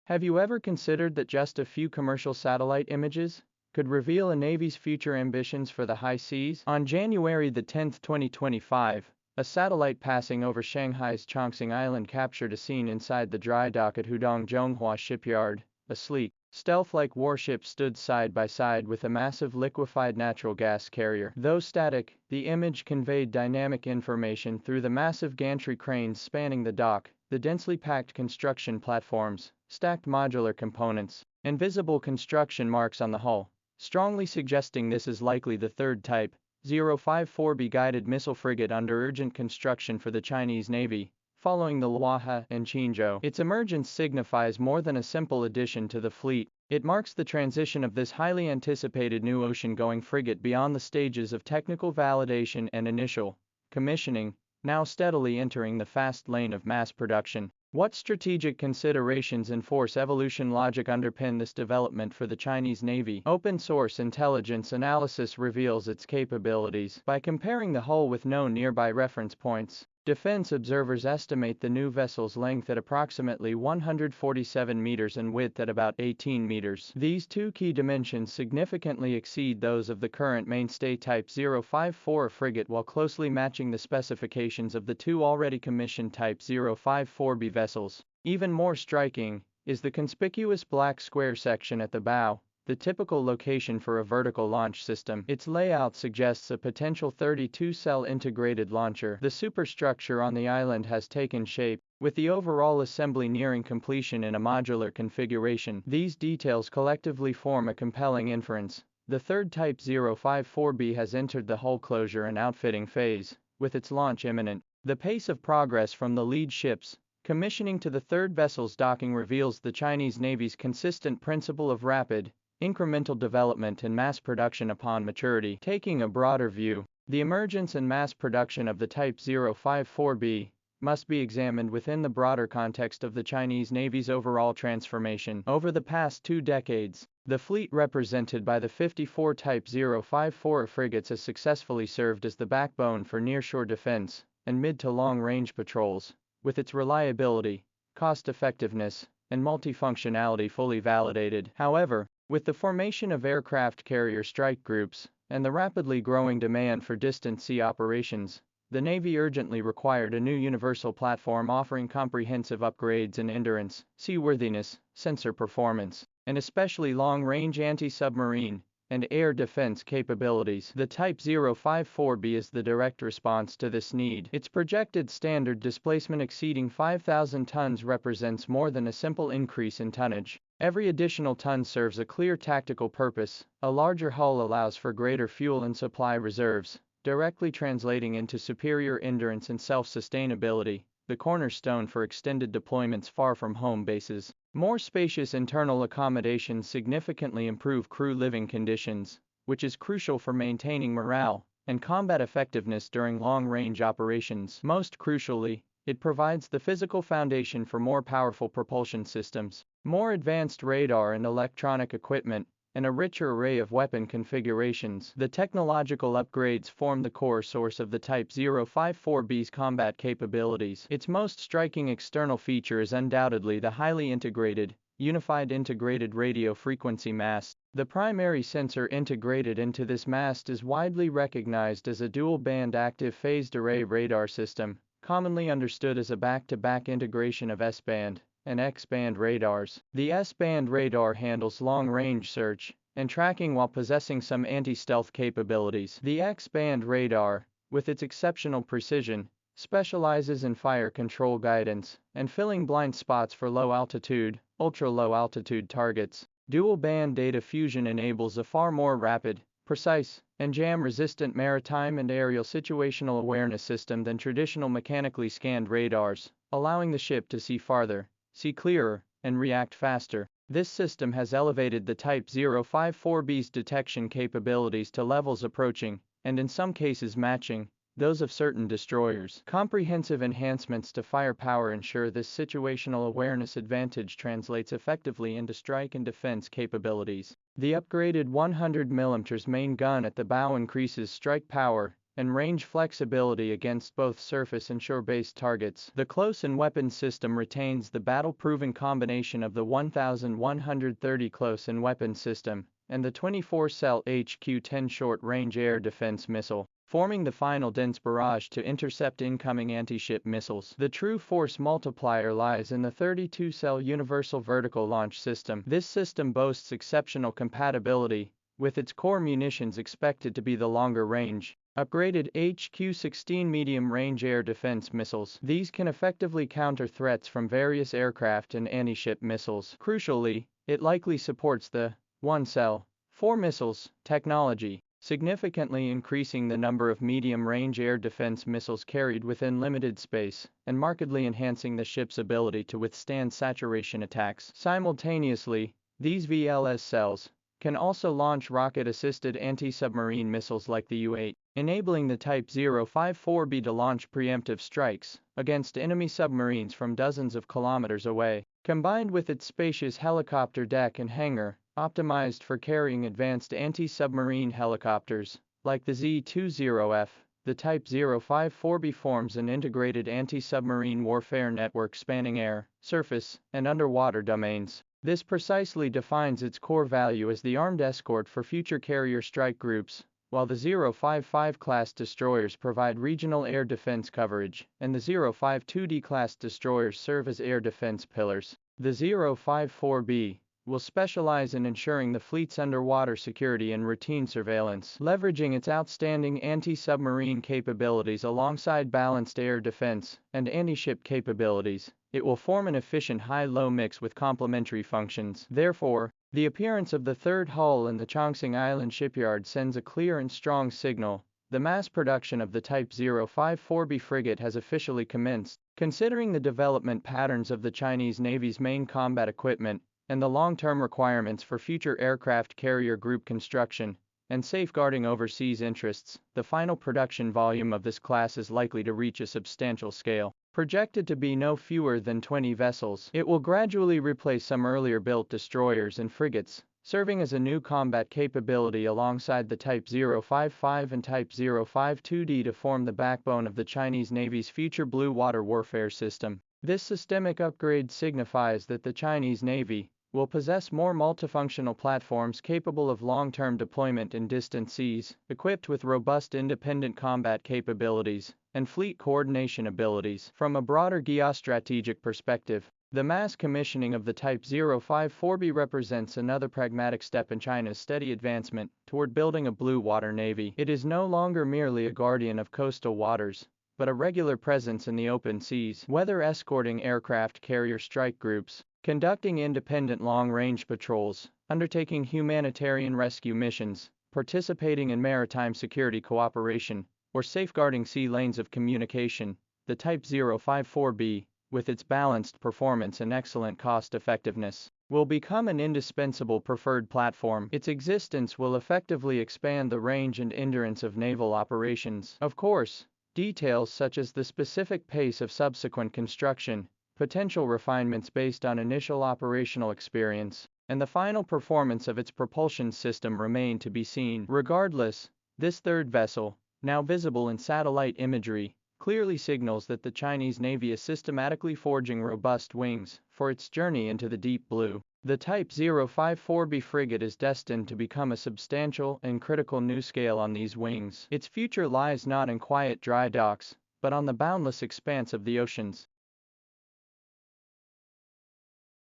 Have you ever considered that just a few commercial satellite images could reveal a Navy's future ambitions for the high seas? On January 10, 2025, a satellite passing over Shanghai's Changxing Island captured a scene inside the dry dock at Hudong-Zhonghua Shipyard. A sleek, stealth-like warship stood side by side with a massive liquefied natural gas carrier. Though static, the image conveyed dynamic information through the massive gantry cranes spanning the dock, the densely packed construction platforms, stacked modular components, and visible construction marks on the hull, strongly suggesting this is likely the third Type 054B guided missile frigate under urgent construction for the Chinese Navy, following the Luohe and Qinzhou. Its emergence signifies more than a simple addition to the fleet. It marks the transition of this highly anticipated new ocean-going frigate beyond the stages of technical validation and initial commissioning, now steadily entering the fast lane of mass production. What strategic considerations and force evolution logic underpin this development for the Chinese Navy? Open-source intelligence analysis reveals its capabilities. By comparing the hull with known nearby reference points, defense observers estimate the new vessel's length at approximately 147 meters and width at about 18 meters. These two key dimensions significantly exceed those of the current mainstay Type 054 frigate while closely matching the specifications of the two already commissioned Type 054B vessels. Even more striking is the conspicuous black square section at the bow, the typical location for a vertical launch system. Its layout suggests a potential 32-cell integrated launcher. The superstructure on the island has taken shape, with the overall assembly nearing completion in a modular configuration. These details collectively form a compelling inference. The third Type 054B has entered the hull closure and outfitting phase, with its launch imminent. The pace of progress from the lead ship's commissioning to the third vessel's docking reveals the Chinese Navy's consistent principle of rapid, incremental development and mass production upon maturity. Taking a broader view, the emergence and mass production of the Type 054B must be examined within the broader context of the Chinese Navy's overall transformation. Over the past 2 decades, the fleet represented by the 54 Type 054 frigates has successfully served as the backbone for nearshore defense and mid to long-range patrols, with its reliability, cost-effectiveness, and multifunctionality fully validated. However, with the formation of aircraft carrier strike groups and the rapidly growing demand for distant sea operations, the Navy urgently required a new universal platform offering comprehensive upgrades in endurance, seaworthiness, sensor performance, and especially long-range anti-submarine and air defense capabilities. The Type 054B is the direct response to this need. Its projected standard displacement exceeding 5,000 tons represents more than a simple increase in tonnage. Every additional ton serves a clear tactical purpose. A larger hull allows for greater fuel and supply reserves, directly translating into superior endurance and self-sustainability, the cornerstone for extended deployments far from home bases. More spacious internal accommodations significantly improve crew living conditions, which is crucial for maintaining morale and combat effectiveness during long-range operations. Most crucially, it provides the physical foundation for more powerful propulsion systems, more advanced radar and electronic equipment, and a richer array of weapon configurations. The technological upgrades form the core source of the Type 054B's combat capabilities. Its most striking external feature is undoubtedly the highly integrated, unified integrated radio frequency mast. The primary sensor integrated into this mast is widely recognized as a dual-band active phased array radar system, commonly understood as a back-to-back integration of S-band and X-band radars. The S-band radar handles long-range search and tracking while possessing some anti-stealth capabilities. The X-band radar, with its exceptional precision, specializes in fire control guidance and filling blind spots for low-altitude, ultra-low-altitude targets. Dual-band data fusion enables a far more rapid, precise, and jam-resistant maritime and aerial situational awareness system than traditional mechanically scanned radars, allowing the ship to see farther, see clearer, and react faster. This system has elevated the Type 054B's detection capabilities to levels approaching, and in some cases matching, those of certain destroyers. Comprehensive enhancements to firepower ensure this situational awareness advantage translates effectively into strike and defense capabilities. The upgraded 100mm main gun at the bow increases strike power and range flexibility against both surface and shore-based targets. The close-in weapons system retains the battle-proven combination of the 1130 close-in weapons system and the 24-cell HQ-10 short-range air defense missile, forming the final dense barrage to intercept incoming anti-ship missiles. The true force multiplier lies in the 32-cell universal vertical launch system. This system boasts exceptional compatibility with its core munitions expected to be the longer-range, upgraded HQ-16 medium-range air defense missiles. These can effectively counter threats from various aircraft and anti-ship missiles. Crucially, it likely supports the one-cell, four missiles technology, significantly increasing the number of medium-range air defense missiles carried within limited space, and markedly enhancing the ship's ability to withstand saturation attacks. Simultaneously, these VLS cells can also launch rocket-assisted anti-submarine missiles like the U-8, enabling the Type 054B to launch preemptive strikes against enemy submarines from dozens of kilometers away. Combined with its spacious helicopter deck and hangar, optimized for carrying advanced anti-submarine helicopters, like the Z-20F, the Type 054B forms an integrated anti-submarine warfare network spanning air, surface, and underwater domains. This precisely defines its core value as the armed escort for future carrier strike groups, while the 055 class destroyers provide regional air defense coverage, and the 052D class destroyers serve as air defense pillars. The 054B will specialize in ensuring the fleet's underwater security and routine surveillance. Leveraging its outstanding anti-submarine capabilities alongside balanced air defense and anti-ship capabilities, it will form an efficient high-low mix with complementary functions. Therefore, the appearance of the third hull in the Changxing Island shipyard sends a clear and strong signal. The mass production of the Type 054B frigate has officially commenced. Considering the development patterns of the Chinese Navy's main combat equipment, and the long-term requirements for future aircraft carrier group construction, and safeguarding overseas interests, the final production volume of this class is likely to reach a substantial scale. Projected to be no fewer than 20 vessels, it will gradually replace some earlier built destroyers and frigates, serving as a new combat capability alongside the Type 055 and Type 052D to form the backbone of the Chinese Navy's future blue water warfare system. This systemic upgrade signifies that the Chinese Navy will possess more multifunctional platforms capable of long-term deployment in distant seas, equipped with robust independent combat capabilities and fleet coordination abilities. From a broader geostrategic perspective, the mass commissioning of the Type 054B represents another pragmatic step in China's steady advancement toward building a blue water navy. It is no longer merely a guardian of coastal waters, but a regular presence in the open seas, whether escorting aircraft carrier strike groups, conducting independent long-range patrols, undertaking humanitarian rescue missions, participating in maritime security cooperation, or safeguarding sea lanes of communication. The Type 054B, with its balanced performance and excellent cost-effectiveness, will become an indispensable preferred platform. Its existence will effectively expand the range and endurance of naval operations. Of course, details such as the specific pace of subsequent construction, potential refinements based on initial operational experience, and the final performance of its propulsion system remain to be seen. Regardless, this third vessel, now visible in satellite imagery, clearly signals that the Chinese Navy is systematically forging robust wings for its journey into the deep blue. The Type 054B frigate is destined to become a substantial and critical new scale on these wings. Its future lies not in quiet dry docks, but on the boundless expanse of the oceans.